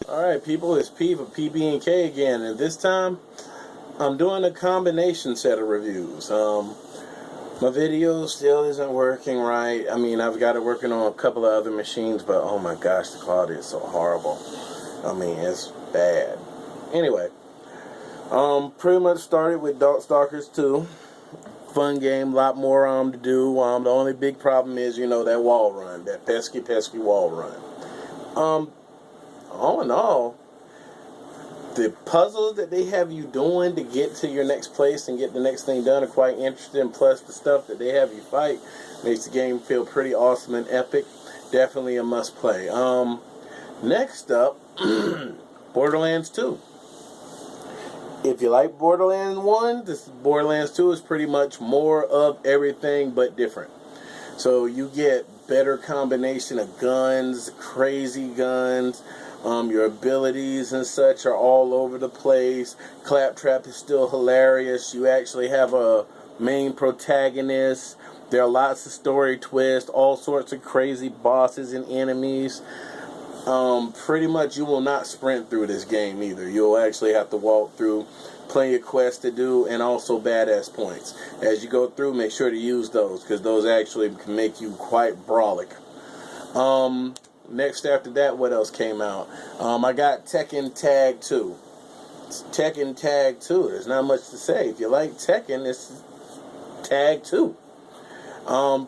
Alright people, it's P for PBK again, and this time I'm doing a combination set of reviews. My video still isn't working right. I mean, I've got it working on a couple of other machines, but oh my gosh, the quality is so horrible. I mean, it's bad. Anyway, pretty much started with Darksiders 2. Fun game, a lot more to do. The only big problem is, you know, that wall run, that pesky wall run. All in all, the puzzles that they have you doing to get to your next place and get the next thing done are quite interesting. Plus, the stuff that they have you fight makes the game feel pretty awesome and epic. Definitely a must play. Next up, Borderlands 2. If you like Borderlands 1, Borderlands 2 is pretty much more of everything but different. So you get better combination of guns, crazy guns. Your abilities and such are all over the place. Claptrap is still hilarious. You actually have a main protagonist. There are lots of story twists, all sorts of crazy bosses and enemies. Pretty much you will not sprint through this game either. You'll actually have to walk through, plenty of quests to do, and also badass points. As you go through, make sure to use those, because those actually can make you quite brawlic. Next after that, what else came out? I got Tekken Tag 2. Tekken Tag 2. There's not much to say. If you like Tekken, it's Tag 2.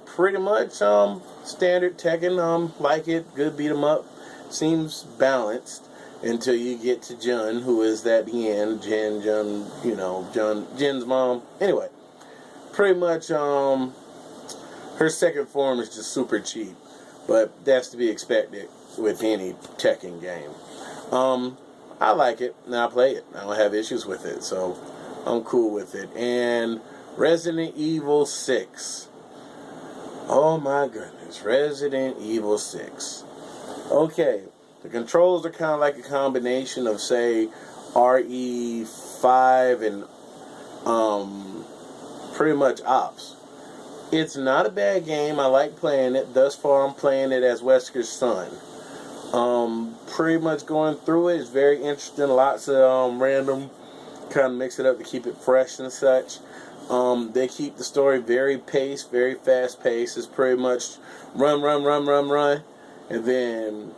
Pretty much standard Tekken. Like it. Good beat 'em up. Seems balanced until you get to Jun, who is at the end. Jin's mom. Anyway, pretty much her second form is just super cheap. But that's to be expected with any Tekken game. I like it, and I play it. I don't have issues with it, so I'm cool with it. And Resident Evil 6. Oh my goodness, Resident Evil 6. Okay, the controls are kind of like a combination of, say, RE5 and pretty much Ops. It's not a bad game. I like playing it. Thus far, I'm playing it as Wesker's son. Pretty much going through it is very interesting. Lots of random, kind of mix it up to keep it fresh and such. They keep the story very paced, very fast paced. It's pretty much run, and then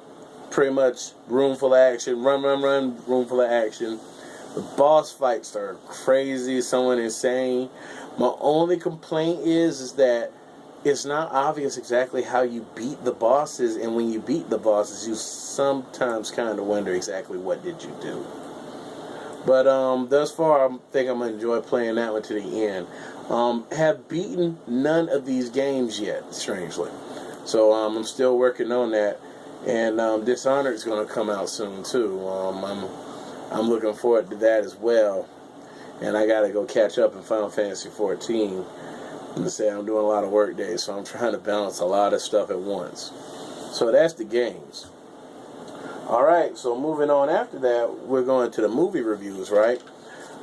pretty much room full of action. Run, room full of action. The boss fights are crazy, somewhat insane. My only complaint is that it's not obvious exactly how you beat the bosses, and when you beat the bosses, you sometimes kind of wonder exactly what did you do. But thus far, I think I'm going to enjoy playing that one to the end. Have beaten none of these games yet, strangely. So I'm still working on that. And Dishonored is going to come out soon, too. I'm looking forward to that as well. And I gotta go catch up in Final Fantasy 14. I'm doing a lot of work days, so I'm trying to balance a lot of stuff at once. So that's the games. Alright, so moving on after that, we're going to the movie reviews, right?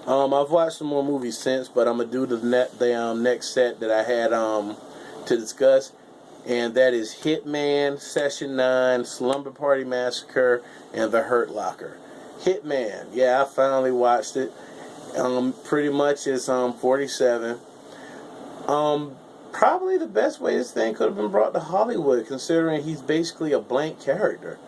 I've watched some more movies since, but I'm gonna do the next set that I had to discuss, and that is Hitman, Session 9, Slumber Party Massacre, and The Hurt Locker. Hitman, yeah, I finally watched it. Pretty much it's 47. Probably the best way this thing could have been brought to Hollywood, considering he's basically a blank character.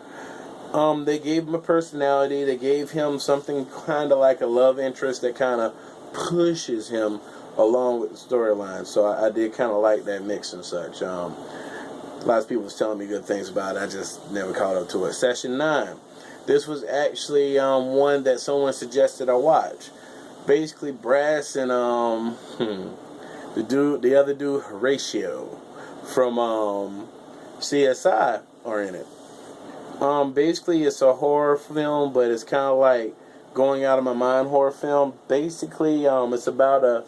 They gave him a personality. They gave him something kind of like a love interest that kind of pushes him along with the storyline. So I did kind of like that mix and such. Lots of people was telling me good things about it. I just never caught up to it. Session 9. This was actually one that someone suggested I watch. Basically, Brass and the other dude, Horatio, from CSI are in it. Basically, it's a horror film, but it's kind of like going out of my mind horror film. Basically, it's about a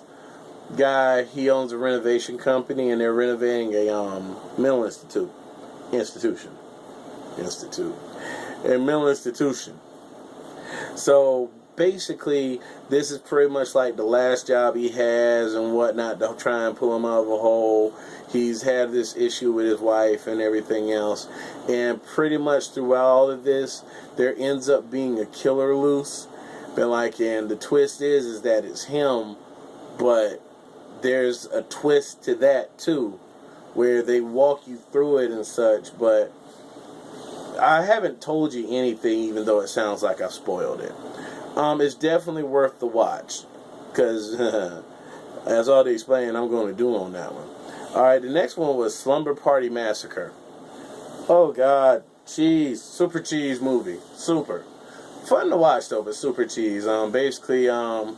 guy. He owns a renovation company, and they're renovating a mental institution. A mental institution. So basically, this is pretty much like the last job he has and whatnot to try and pull him out of a hole. He's had this issue with his wife and everything else. And pretty much throughout all of this, there ends up being a killer loose. But like, and the twist is that it's him, but there's a twist to that too, where they walk you through it and such. But I haven't told you anything, even though it sounds like I've spoiled it. It's definitely worth the watch, because as already explained, I'm going to do on that one. Alright, the next one was Slumber Party Massacre. Oh god, cheese, super cheese movie, super. Fun to watch though, but super cheese. Basically, early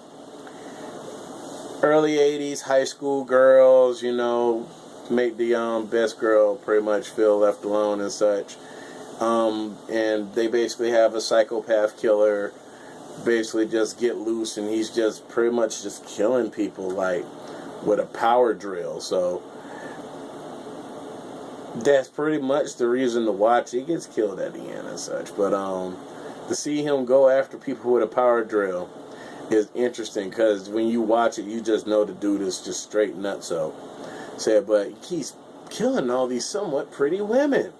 80s high school girls, you know, make the best girl pretty much feel left alone and such. And they basically have a psychopath killer basically just get loose, and he's just pretty much just killing people like with a power drill. So that's pretty much the reason to watch. He gets killed at the end and such, but to see him go after people with a power drill is interesting, because when you watch it, you just know the dude is just straight nutso. But he keeps killing all these somewhat pretty women,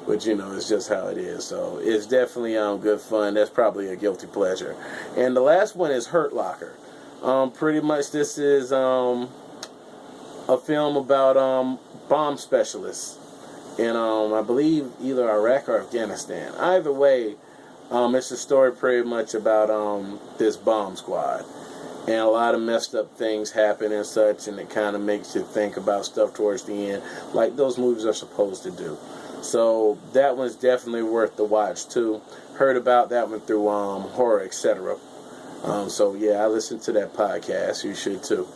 which, you know, is just how it is. So it's definitely good fun. That's probably a guilty pleasure. And the last one is Hurt Locker. Pretty much this is a film about bomb specialists in I believe either Iraq or Afghanistan. Either way, it's a story pretty much about this bomb squad. And a lot of messed up things happen and such, and it kind of makes you think about stuff towards the end, like those movies are supposed to do. So that one's definitely worth the watch too. Heard about that one through Horror Etc. So yeah, I listened to that podcast. You should too.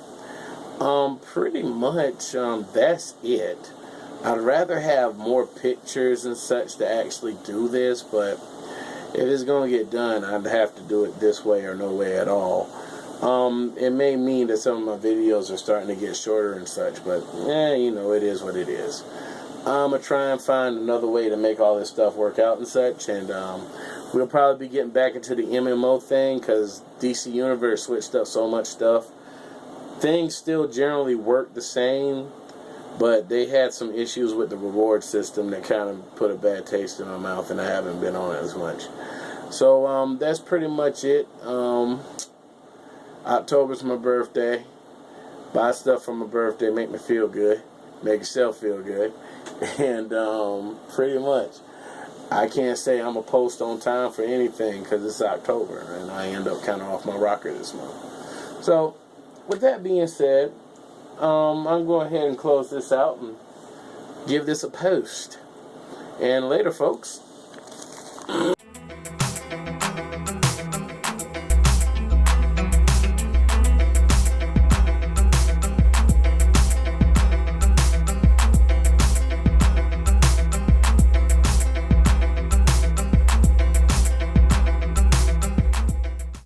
Pretty much that's it. I'd rather have more pictures and such to actually do this, but if it's gonna get done, I'd have to do it this way or no way at all. It may mean that some of my videos are starting to get shorter and such, but you know, it is what it is. I'm going to try and find another way to make all this stuff work out and such, and we'll probably be getting back into the MMO thing, because DC Universe switched up so much stuff. Things still generally work the same, but they had some issues with the reward system that kind of put a bad taste in my mouth, and I haven't been on it as much. So that's pretty much it. October's my birthday. Buy stuff for my birthday, make me feel good, make yourself feel good. And pretty much, I can't say I'm a post on time for anything, because it's October and I end up kind of off my rocker this month. So with that being said, I'm going to go ahead and close this out and give this a post. And later, folks.